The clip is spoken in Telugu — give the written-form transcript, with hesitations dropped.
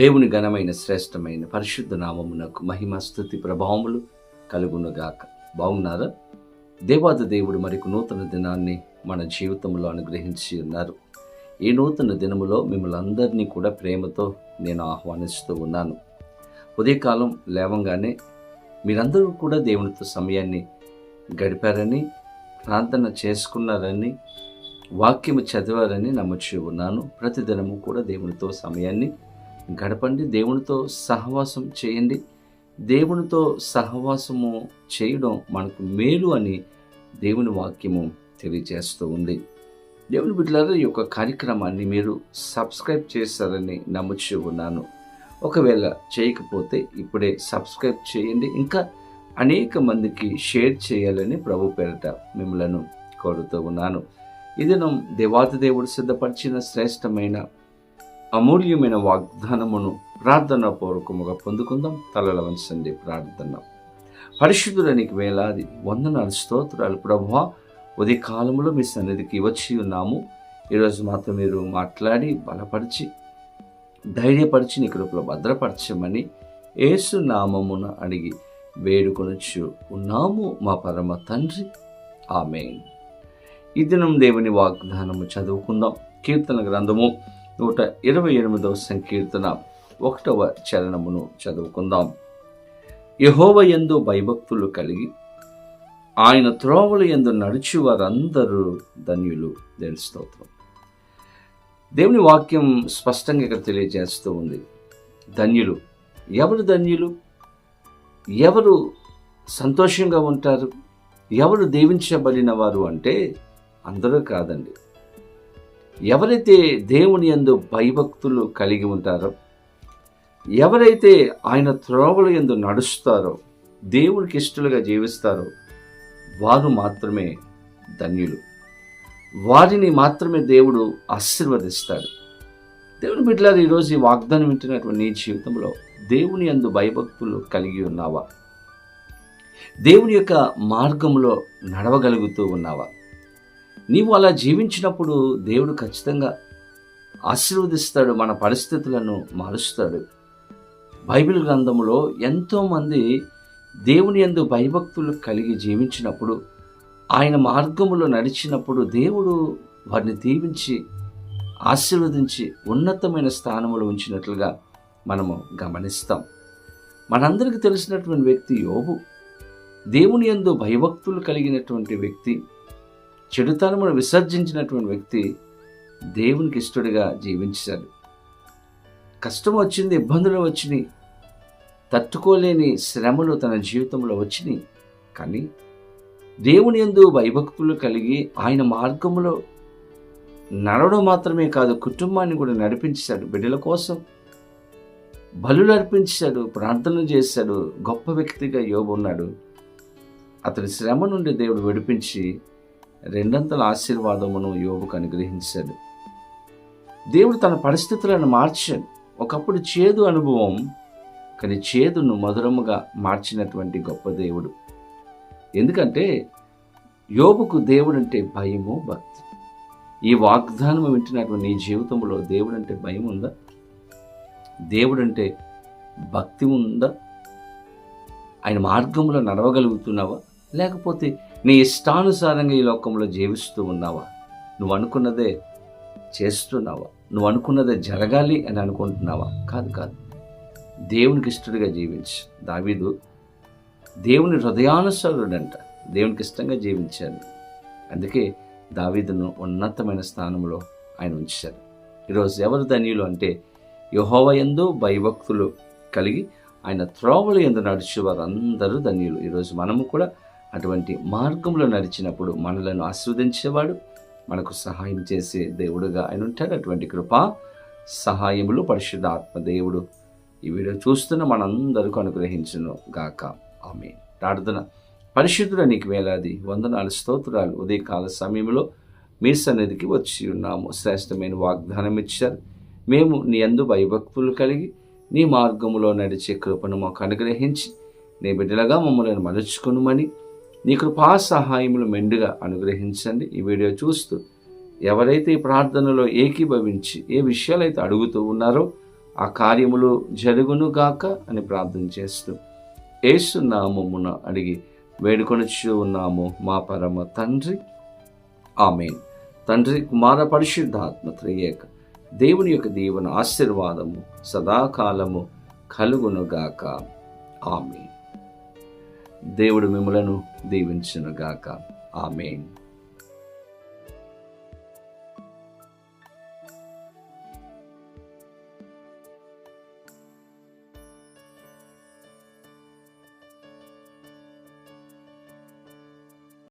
దేవుని ఘనమైన శ్రేష్టమైన పరిశుద్ధ నామమునకు మహిమ స్తుతి ప్రభావములు కలుగునుగాక. బాగున్నారా? దేవాది దేవుడు మరికు నూతన దినాన్ని మన జీవితంలో అనుగ్రహించి ఉన్నారు. ఈ నూతన దినములో మిమ్మల్ని అందరినీ కూడా ప్రేమతో నేను ఆహ్వానిస్తూ ఉన్నాను. ఉదయకాలం లేవంగానే మీరందరూ కూడా దేవునితో సమయాన్ని గడిపారని, ప్రార్థన చేసుకున్నారని, వాక్యము చదివారని నమ్ముచూ ఉన్నాను. ప్రతిదినము కూడా దేవునితో సమయాన్ని గడపండి, దేవునితో సహవాసం చేయండి. దేవునితో సహవాసము చేయడం మనకు మేలు అని దేవుని వాక్యము తెలియజేస్తూ ఉంది. దేవుని బిడ్డలారా, ఈ యొక్క కార్యక్రమాన్ని మీరు సబ్స్క్రైబ్ చేశారని నమ్ముచూ ఉన్నాను. ఒకవేళ చేయకపోతే ఇప్పుడే సబ్స్క్రైబ్ చేయండి. ఇంకా అనేక మందికి షేర్ చేయాలని ప్రభు పేరట మిమ్మలను కోరుతూ ఉన్నాను. ఈ దినం దేవాతి దేవుడు సిద్ధపరిచిన శ్రేష్టమైన అమూల్యమైన వాగ్దానమును ప్రార్థన పూర్వకముగా పొందుకుందాం. తలల వంచండి, ప్రార్థన. పరిశుద్ధుడానికి వేలాది వందనాలు, స్తోత్రాలు ప్రభువా. ఉదయకాలంలో మీ సన్నిధికి వచ్చి ఉన్నాము. ఈరోజు మాతో మీరు మాట్లాడి బలపరిచి ధైర్యపరిచి నీ కృపలో భద్రపరచమని యేసు నామమున అడిగి వేడుకొనొచ్చు ఉన్నాము మా పరమ తండ్రి, ఆమేన్. ఈ దినం దేవుని వాగ్దానము చదువుకుందాం. కీర్తన గ్రంథము 128వ సంకీర్తన 1వ చరణమును చదువుకుందాం. యెహోవా యందు భయభక్తులు కలిగి ఆయన త్రోవల యందు నడిచి వారందరూ ధన్యులు. దేవుని స్తోత్రం. దేవుని వాక్యం స్పష్టంగా ఇక్కడ తెలియజేస్తూ ఉంది. ధన్యులు. ఎవరు ధన్యులు? ఎవరు సంతోషంగా ఉంటారు? ఎవరు దీవించబడిన వారు అంటే అందరూ కాదండి. ఎవరైతే దేవుని యందు భయభక్తులు కలిగి ఉంటారో, ఎవరైతే ఆయన త్రోవల యందు నడుస్తారో, దేవునికి ఇష్టలుగా జీవిస్తారో వారు మాత్రమే ధన్యులు. వారిని మాత్రమే దేవుడు ఆశీర్వదిస్తాడు. దేవుని బిడ్డలారా, ఈరోజు ఈ వాగ్దానం వింటున్నటువంటి నీ జీవితంలో దేవుని యందు భయభక్తులు కలిగి ఉన్నావా? దేవుని యొక్క మార్గంలో నడవగలుగుతూ ఉన్నావా? నీవు అలా జీవించినప్పుడు దేవుడు ఖచ్చితంగా ఆశీర్వదిస్తాడు, మన పరిస్థితులను మారుస్తాడు. బైబిల్ గ్రంథంలో ఎంతోమంది దేవుని యందు భయభక్తులు కలిగి జీవించినప్పుడు, ఆయన మార్గములో నడిచినప్పుడు దేవుడు వారిని దీవించి ఆశీర్వదించి ఉన్నతమైన స్థానంలో ఉంచినట్లుగా మనము గమనిస్తాం. మనందరికీ తెలిసినటువంటి వ్యక్తి యోబు. దేవుని యందు భయభక్తులు కలిగినటువంటి వ్యక్తి, చెడుతనమును విసర్జించినటువంటి వ్యక్తి దేవునికి ఇష్టడిగా జీవించాడు. కష్టం వచ్చింది, ఇబ్బందులు వచ్చినాయి, తట్టుకోలేని శ్రమలు తన జీవితంలో వచ్చినాయి. కానీ దేవుని యందు భయభక్తులు కలిగి ఆయన మార్గంలో నడవడం మాత్రమే కాదు, కుటుంబాన్ని కూడా నడిపించాడు. బిడ్డల కోసం బలులు అర్పించాడు, ప్రార్థన చేశాడు. గొప్ప వ్యక్తిగా యోబు ఉన్నాడు. అతని శ్రమ నుండి దేవుడు విడిపించి రెండంతల ఆశీర్వాదమును యోబుకు అనుగ్రహించాడు. దేవుడు తన పరిస్థితులను మార్చాడు. ఒకప్పుడు చేదు అనుభవం, కానీ చేదును మధురముగా మార్చినటువంటి గొప్ప దేవుడు. ఎందుకంటే యోబుకు దేవుడంటే భయము, భక్తి. ఈ వాగ్దానం వింటున్నటువంటి నీ జీవితంలో దేవుడంటే భయం ఉందా? దేవుడంటే భక్తి ఉందా? ఆయన మార్గంలో నడవగలుగుతున్నావా? లేకపోతే నీ ఇష్టానుసారంగా ఈ లోకంలో జీవిస్తూ ఉన్నావా? నువ్వు అనుకున్నదే చేస్తున్నావా? నువ్వు అనుకున్నదే జరగాలి అని అనుకుంటున్నావా? కాదు. దేవునికి ఇష్టడిగా జీవించు. దావీదు దేవుని హృదయానుసారుడంట, దేవునికి ఇష్టంగా జీవించాడు. అందుకే దావీదును ఉన్నతమైన స్థానంలో ఆయన ఉంచారు. ఈరోజు ఎవరు ధన్యులు అంటే యెహోవా యందు భయభక్తులు కలిగి ఆయన త్రోవల యందు నడిచే వారందరూ ధన్యులు. ఈరోజు మనము కూడా అటువంటి మార్గంలో నడిచినప్పుడు మనలను ఆశీర్వదించేవాడు, మనకు సహాయం చేసే దేవుడుగా ఆయన ఉంటాడు. అటువంటి కృపా సహాయములు పరిశుద్ధ ఆత్మ దేవుడు ఈ వీడియో చూస్తున్న మనందరికీ అనుగ్రహించును గాక. ఆమేన్. ప్రార్థన. పరిశుద్ధుడా, నీకు వేలాది వందనాలు, స్తోత్రాలు. ఉదయకాల సమయంలో మీ సన్నిధికి వచ్చి ఉన్నాము. శ్రేష్టమైన వాగ్దానం ఇచ్చారు. మేము నీ యందు భయభక్తులు కలిగి నీ మార్గములో నడిచే కృపను మాకు అనుగ్రహించి నీ బిడ్డలుగా మమ్మల్ని మలుచుకునుమని నీ కృపా సహాయములు మెండుగా అనుగ్రహించండి. ఈ వీడియో చూస్తూ ఎవరైతే ఈ ప్రార్థనలో ఏకీభవించి ఏ విషయాలైతే అడుగుతూ ఉన్నారో ఆ కార్యములు జరుగునుగాక అని ప్రార్థన చేస్తూ యేసు నామమున అడిగి వేడుకొనుచు ఉన్నాము మా పరమ తండ్రి. ఆమేన్. తండ్రి, కుమార, పరిశుద్ధాత్మ త్రియేక దేవుని యొక్క దీవెన ఆశీర్వాదము సదాకాలము కలుగునుగాక. ఆమేన్. దేవుడు మిమ్మలను దీవించునుగాక. ఆమేన్.